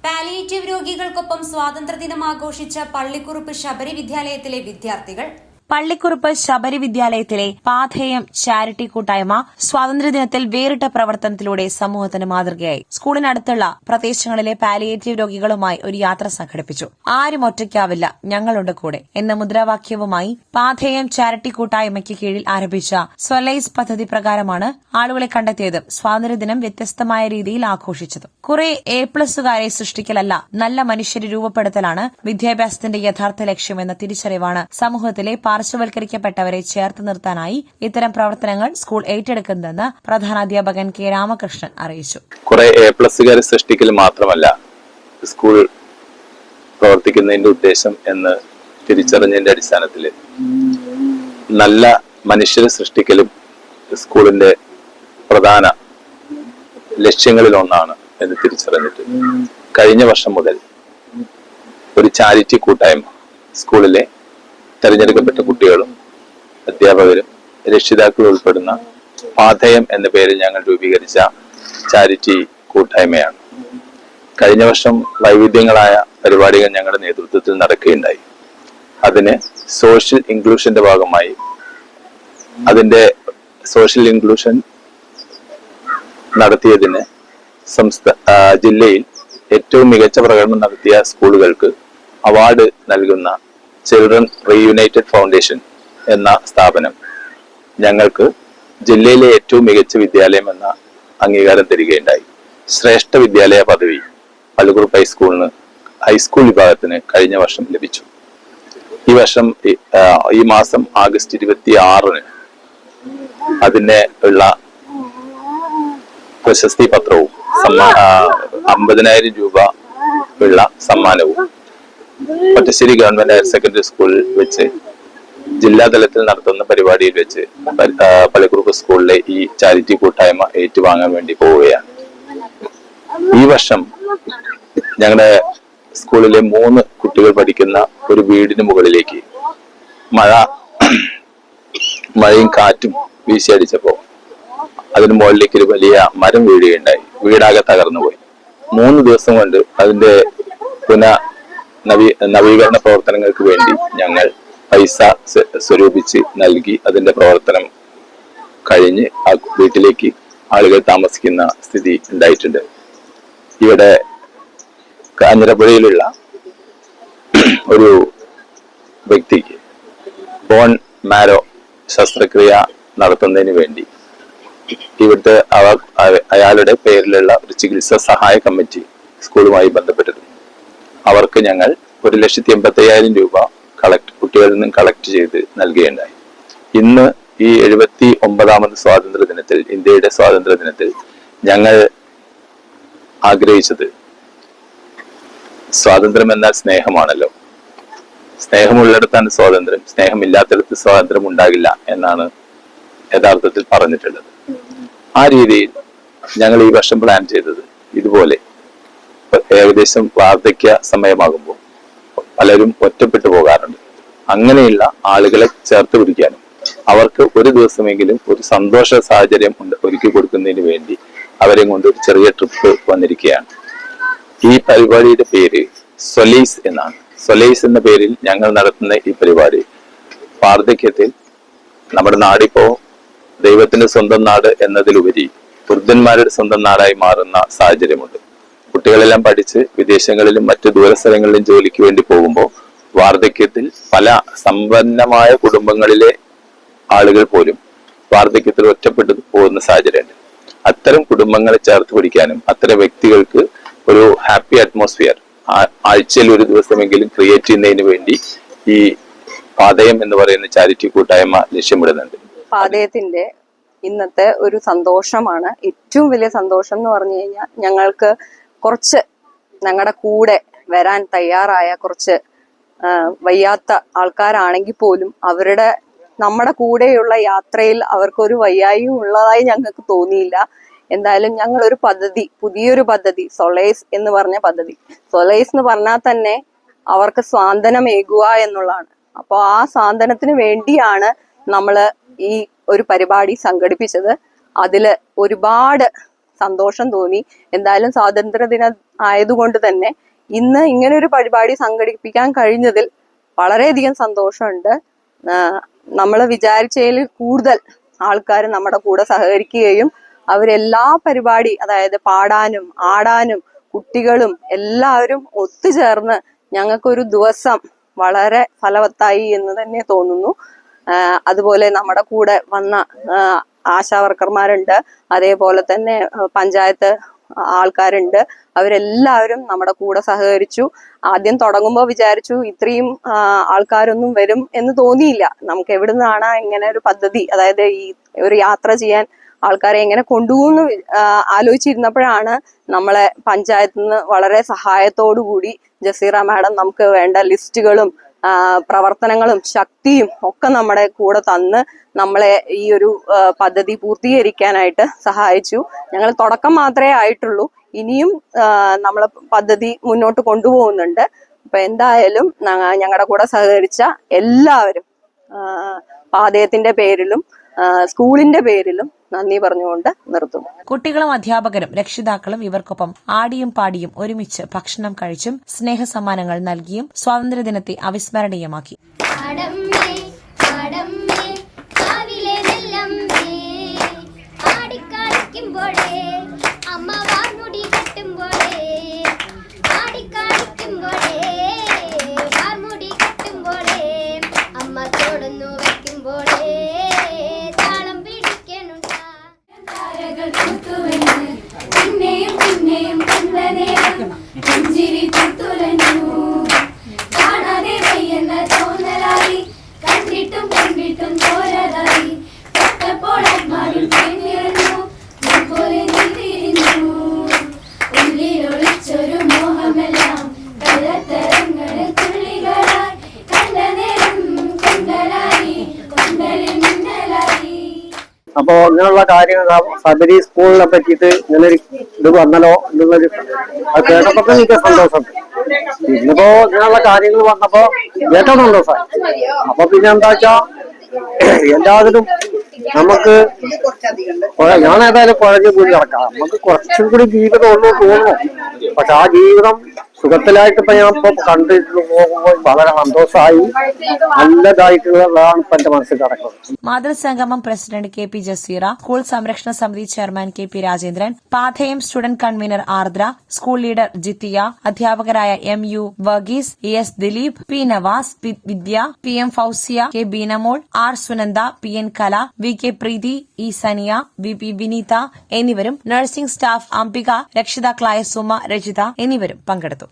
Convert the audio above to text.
Palliative രോഗികൾക്കൊപ്പം സ്വാതന്ത്ര്യദിനം ആഘോഷിച്ച പള്ളിക്കുറുപ്പ് ശബരി വിദ്യാലയത്തിലെ വിദ്യാർത്ഥികൾ. പള്ളിക്കുറുപ്പ് ശബരി വിദ്യാലയത്തിലെ പാഥേയം ചാരിറ്റി കൂട്ടായ്മ സ്വാതന്ത്ര്യദിനത്തിൽ വേറിട്ട പ്രവർത്തനത്തിലൂടെ സമൂഹത്തിന് മാതൃകയായി. സ്കൂളിനടുത്തുള്ള പ്രദേശങ്ങളിലെ പാലിയേറ്റീവ് രോഗികളുമായി ഒരു യാത്ര സംഘടിപ്പിച്ചു. ആരും ഒറ്റയ്ക്കാവില്ല, ഞങ്ങളുണ്ട് കൂടെ എന്ന മുദ്രാവാക്യവുമായി പാഥേയം ചാരിറ്റി കൂട്ടായ്മയ്ക്ക് കീഴിൽ ആരംഭിച്ച സ്വലൈസ് പദ്ധതി പ്രകാരമാണ് ആളുകളെ കണ്ടെത്തിയതും സ്വാതന്ത്ര്യദിനം വ്യത്യസ്തമായ രീതിയിൽ ആഘോഷിച്ചതും. കുറെ A+കാരെ സൃഷ്ടിക്കലല്ല, നല്ല മനുഷ്യരെ രൂപപ്പെടുത്തലാണ് വിദ്യാഭ്യാസത്തിന്റെ യഥാർത്ഥ ലക്ഷ്യമെന്ന തിരിച്ചറിവാണ് സമൂഹത്തിലെ പാർശ്വവൽക്കരിക്കപ്പെട്ടവരെ ചേർത്ത് നിർത്താനായി ഇത്തരം പ്രവർത്തനങ്ങൾ സ്കൂൾ ഏറ്റെടുക്കുന്നതെന്ന് പ്രധാനാധ്യാപകൻ കെ രാമകൃഷ്ണൻ അറിയിച്ചു. കുറെ A+കാരെ സൃഷ്ടിക്കൽ മാത്രമല്ല സ്കൂൾ പ്രവർത്തിക്കുന്നതിന്റെ ഉദ്ദേശം എന്ന് തിരിച്ചറിഞ്ഞതിന്റെ അടിസ്ഥാനത്തിൽ നല്ല മനുഷ്യരെ സൃഷ്ടിക്കലും സ്കൂളിന്റെ പ്രധാന ലക്ഷ്യങ്ങളിൽ ഒന്നാണ് എന്ന് തിരിച്ചറിഞ്ഞിട്ട് കഴിഞ്ഞ വർഷം മുതൽ ഒരു ചാരിറ്റി കൂട്ടായ്മ സ്കൂളിലെ തെരഞ്ഞെടുക്കപ്പെട്ട കുട്ടികളും അധ്യാപകരും രക്ഷിതാക്കളും ഉൾപ്പെടുന്ന പാഥേയം എന്ന പേരിൽ ഞങ്ങൾ രൂപീകരിച്ച ചാരിറ്റി കൂട്ടായ്മയാണ്. കഴിഞ്ഞ വർഷം വൈവിധ്യങ്ങളായ പരിപാടികൾ ഞങ്ങളുടെ നേതൃത്വത്തിൽ നടക്കുകയുണ്ടായി. അതിന് സോഷ്യൽ ഇൻക്ലൂഷന്റെ ഭാഗമായി അതിന്റെ സോഷ്യൽ ഇൻക്ലൂഷൻ നടത്തിയതിന് ജില്ലയിൽ ഏറ്റവും മികച്ച പ്രകടനം നടത്തിയ സ്കൂളുകൾക്ക് അവാർഡ് നൽകുന്ന ചിൽഡ്രൻ റീയുണൈറ്റഡ് ഫൗണ്ടേഷൻ എന്ന സ്ഥാപനം ഞങ്ങൾക്ക് ജില്ലയിലെ ഏറ്റവും മികച്ച വിദ്യാലയം എന്ന അംഗീകാരം തരികയുണ്ടായി. ശ്രേഷ്ഠ വിദ്യാലയ പദവി പള്ളിക്കുറുപ്പ് ഹൈസ്കൂളിന് ഹൈസ്കൂൾ വിഭാഗത്തിന് കഴിഞ്ഞ വർഷം ലഭിച്ചു. ഈ മാസം ആഗസ്റ്റ് 26-ന് അതിന് ഉള്ള പ്രശസ്തി പത്രവും 50,000 രൂപ ഉള്ള സമ്മാനവും പട്ടശ്ശേരി ഗവൺമെന്റ് ഹയർ സെക്കൻഡറി സ്കൂളിൽ വെച്ച് ജില്ലാതലത്തിൽ നടത്തുന്ന പരിപാടിയിൽ വെച്ച് പള്ളിക്കുറുപ്പ് സ്കൂളിലെ ഈ ചാരിറ്റി കൂട്ടായ്മ ഏറ്റുവാങ്ങാൻ വേണ്ടി പോവുകയാണ്. ഈ വർഷം ഞങ്ങളുടെ സ്കൂളിലെ 3 കുട്ടികൾ പഠിക്കുന്ന ഒരു വീടിന് മുകളിലേക്ക് മഴയും കാറ്റും വീശിയടിച്ചപ്പോ അതിന് മുകളിലേക്ക് ഒരു വലിയ മരം വീഴുകയുണ്ടായി. വീടാകെ തകർന്നുപോയി. 3 ദിവസം കൊണ്ട് അതിന്റെ നവീകരണ പ്രവർത്തനങ്ങൾക്ക് വേണ്ടി ഞങ്ങൾ പൈസ സ്വരൂപിച്ച് നൽകി അതിന്റെ പ്രവർത്തനം കഴിഞ്ഞ് ആ വീട്ടിലേക്ക് ആളുകൾ താമസിക്കുന്ന സ്ഥിതി ഉണ്ടായിട്ടുണ്ട്. ഇവിടെ കാഞ്ഞിരപ്പുഴയിലുള്ള ഒരു വ്യക്തിക്ക് ബോൺ മാരോ ശസ്ത്രക്രിയ നടത്തുന്നതിന് വേണ്ടി ഇവിടുത്തെ അയാളുടെ പേരിലുള്ള ഒരു ചികിത്സാ സഹായ കമ്മിറ്റി സ്കൂളുമായി ബന്ധപ്പെട്ടിരുന്നു. അവർക്ക് ഞങ്ങൾ 1,85,000 രൂപ കുട്ടികളിൽ നിന്നും കളക്ട് ചെയ്ത് നൽകുകയുണ്ടായി. ഇന്ന് ഈ 79ാമത് സ്വാതന്ത്ര്യ ദിനത്തിൽ, ഇന്ത്യയുടെ സ്വാതന്ത്ര്യ ദിനത്തിൽ ഞങ്ങൾ ആഗ്രഹിച്ചത്, സ്വാതന്ത്ര്യം എന്നാൽ സ്നേഹമാണല്ലോ, സ്നേഹമുള്ളിടത്താണ് സ്വാതന്ത്ര്യം, സ്നേഹമില്ലാത്തിടത്ത് സ്വാതന്ത്ര്യം ഉണ്ടാകില്ല എന്നാണ് യഥാർത്ഥത്തിൽ പറഞ്ഞിട്ടുള്ളത്. ആ രീതിയിൽ ഞങ്ങൾ ഈ വർഷം പ്ലാൻ ചെയ്തത് ഇതുപോലെ ഏകദേശം വാർദ്ധക്യ സമയമാകുമ്പോൾ പലരും ഒറ്റപ്പെട്ടു പോകാറുണ്ട്. അങ്ങനെയുള്ള ആളുകളെ ചേർത്ത് പിടിക്കാനും അവർക്ക് ഒരു ദിവസമെങ്കിലും ഒരു സന്തോഷ സാഹചര്യം ഒരുക്കി കൊടുക്കുന്നതിന് വേണ്ടി അവരെ കൊണ്ട് ഒരു ചെറിയ ട്രിപ്പ് വന്നിരിക്കുകയാണ്. ഈ പരിപാടിയുടെ പേര് സ്വലൈസ് എന്നാണ്. സ്വലൈസ് എന്ന പേരിൽ ഞങ്ങൾ നടത്തുന്ന ഈ പരിപാടി വാർദ്ധക്യത്തിൽ നമ്മുടെ നാടിപ്പോ ദൈവത്തിന്റെ സ്വന്തം നാട് എന്നതിലുപരി വൃദ്ധന്മാരുടെ സ്വന്തം നാടായി മാറുന്ന സാഹചര്യമുണ്ട്. കുട്ടികളെല്ലാം പഠിച്ച് വിദേശങ്ങളിലും മറ്റു ദൂരസ്ഥലങ്ങളിലും ജോലിക്ക് വേണ്ടി പോകുമ്പോൾ വാർദ്ധക്യത്തിൽ പല സമ്പന്നമായ കുടുംബങ്ങളിലെ ആളുകൾ പോലും വാർദ്ധക്യത്തിൽ ഒറ്റപ്പെട്ടു പോകുന്ന സാഹചര്യമുണ്ട്. അത്തരം കുടുംബങ്ങളെ ചേർത്ത് പിടിക്കാനും അത്തരം വ്യക്തികൾക്ക് ഒരു ഹാപ്പി അറ്റ്മോസ്ഫിയർ ആഴ്ചയിൽ ഒരു ദിവസമെങ്കിലും ക്രിയേറ്റ് ചെയ്യുന്നതിന് വേണ്ടി ഈ പാഥേയം എന്ന് പറയുന്ന ചാരിറ്റി കൂട്ടായ്മ ലക്ഷ്യമിടുന്നുണ്ട്. പാഥേയത്തിന്റെ ഇന്നത്തെ ഒരു സന്തോഷമാണ്. ഏറ്റവും വലിയ സന്തോഷം എന്ന് പറഞ്ഞു കഴിഞ്ഞാൽ ഞങ്ങൾക്ക് കുറച്ച് ഞങ്ങളുടെ കൂടെ വരാൻ തയ്യാറായ കുറച്ച് വയ്യാത്ത ആൾക്കാരാണെങ്കിൽ പോലും നമ്മുടെ കൂടെയുള്ള യാത്രയിൽ അവർക്കൊരു വയ്യായും ഉള്ളതായി ഞങ്ങൾക്ക് തോന്നിയില്ല. എന്തായാലും ഞങ്ങൾ ഒരു പുതിയൊരു പദ്ധതി സൊലൈസ് എന്ന് പറഞ്ഞ പദ്ധതി, സൊലൈസ് എന്ന് പറഞ്ഞാൽ തന്നെ അവർക്ക് സ്വാന്തനമേകുക എന്നുള്ളതാണ്. അപ്പോൾ ആ സാന്ത്വനത്തിന് വേണ്ടിയാണ് നമ്മൾ ഈ ഒരു പരിപാടി സംഘടിപ്പിച്ചത്. അതില് ഒരുപാട് സന്തോഷം തോന്നി. എന്തായാലും സ്വാതന്ത്ര്യദിനം ആയതുകൊണ്ട് തന്നെ ഇന്ന് ഇങ്ങനെ ഒരു പരിപാടി സംഘടിപ്പിക്കാൻ കഴിഞ്ഞതിൽ വളരെയധികം സന്തോഷമുണ്ട്. നമ്മൾ വിചാരിച്ചതിൽ കൂടുതൽ ആൾക്കാർ നമ്മുടെ കൂടെ സഹകരിക്കുകയും അവരെല്ലാ പരിപാടി, അതായത് പാടാനും ആടാനും കുട്ടികളും എല്ലാവരും ഒത്തുചേർന്ന് ഞങ്ങൾക്കൊരു ദിവസം വളരെ ഫലവത്തായി എന്ന് തന്നെ തോന്നുന്നു. അതുപോലെ നമ്മുടെ കൂടെ വന്ന ആശാവർക്കർമാരുണ്ട്, അതേപോലെ തന്നെ പഞ്ചായത്ത് ആൾക്കാരുണ്ട്. അവരെല്ലാവരും നമ്മുടെ കൂടെ സഹകരിച്ചു. ആദ്യം തുടങ്ങുമ്പോൾ വിചാരിച്ചു ഇത്രയും ആൾക്കാരൊന്നും വരും എന്ന് തോന്നിയില്ല. നമുക്ക് എവിടുന്നാണ് ഇങ്ങനെ ഒരു പദ്ധതി, അതായത് ഈ ഒരു യാത്ര ചെയ്യാൻ ആൾക്കാരെ എങ്ങനെ കൊണ്ടുപോകുന്നു ആലോചിച്ചിരുന്നപ്പോഴാണ് നമ്മളെ പഞ്ചായത്തിൽ നിന്ന് വളരെ സഹായത്തോടു കൂടി ജസീറ മാഡം നമുക്ക് വേണ്ട ലിസ്റ്റുകളും പ്രവർത്തനങ്ങളും ശക്തിയും ഒക്കെ നമ്മുടെ കൂടെ തന്ന് നമ്മളെ ഈ ഒരു പദ്ധതി പൂർത്തീകരിക്കാനായിട്ട് സഹായിച്ചു. ഞങ്ങൾ തുടക്കം മാത്രമേ ആയിട്ടുള്ളൂ, ഇനിയും നമ്മളെ പദ്ധതി മുന്നോട്ട് കൊണ്ടുപോകുന്നുണ്ട്. അപ്പൊ എന്തായാലും ഞങ്ങളുടെ കൂടെ സഹകരിച്ച എല്ലാവരും പാതയത്തിന്റെ പേരിലും സ്കൂളിന്റെ പേരിലും നന്ദി പറഞ്ഞുകൊണ്ട് നിർത്തും. കുട്ടികളും അധ്യാപകരും രക്ഷിതാക്കളും ഇവർക്കൊപ്പം ആടിയും പാടിയും ഒരുമിച്ച് ഭക്ഷണം കഴിച്ചും സ്നേഹസമ്മാനങ്ങൾ നൽകിയും സ്വാതന്ത്ര്യദിനത്തെ അവിസ്മരണീയമാക്കി. അപ്പോ ഇങ്ങനെയുള്ള കാര്യങ്ങൾ സബരി സ്കൂളിനെ പറ്റിയിട്ട് ഇങ്ങനൊരു ഇത് വന്നല്ലോ എന്നുള്ളൊരു അത് കേട്ടപ്പോ എനിക്ക് സന്തോഷമുണ്ട്. ഇന്നിപ്പോ ഇങ്ങനെയുള്ള കാര്യങ്ങൾ വന്നപ്പോ ഏറ്റവും സന്തോഷമായി. അപ്പൊ പിന്നെ എന്താ വെച്ചാ എല്ലാത്തിനും നമുക്ക് ഞാൻ ഏതായാലും കുഴഞ്ഞു കൂടി കിടക്കാം. നമുക്ക് കുറച്ചും കൂടി ജീവിതം ഉള്ളൂ തോന്നുന്നു. പക്ഷെ ആ ജീവിതം സുഖത്തിലായിട്ട് ഇപ്പൊ ഞാൻ ഇപ്പൊ കണ്ടിട്ട് പോകുമ്പോൾ വളരെ സന്തോഷമായി, നല്ലതായിട്ടുള്ളതാണ് ഇപ്പൊ എന്റെ മനസ്സിൽ കിടക്കുന്നത്. മാതൃസംഗമം president K P Jaseera, school സംരക്ഷണ സമിതി chairman K P Rajendran, Patheyam student convener Ardra, school leader Jithiya, അധ്യാപകരായ M U Varghese, A S Dileep, P Navas, Vidya, P M Fousiya, K Beenamol, R Sunanda, P N Kala, V K Preethi, E Saniya, V P Vineetha എന്നിവരും നഴ്സിംഗ് സ്റ്റാഫ് അംബിക, രക്ഷിതാക്കളായ സുമ, രജിത എന്നിവരും പങ്കെടുത്തു.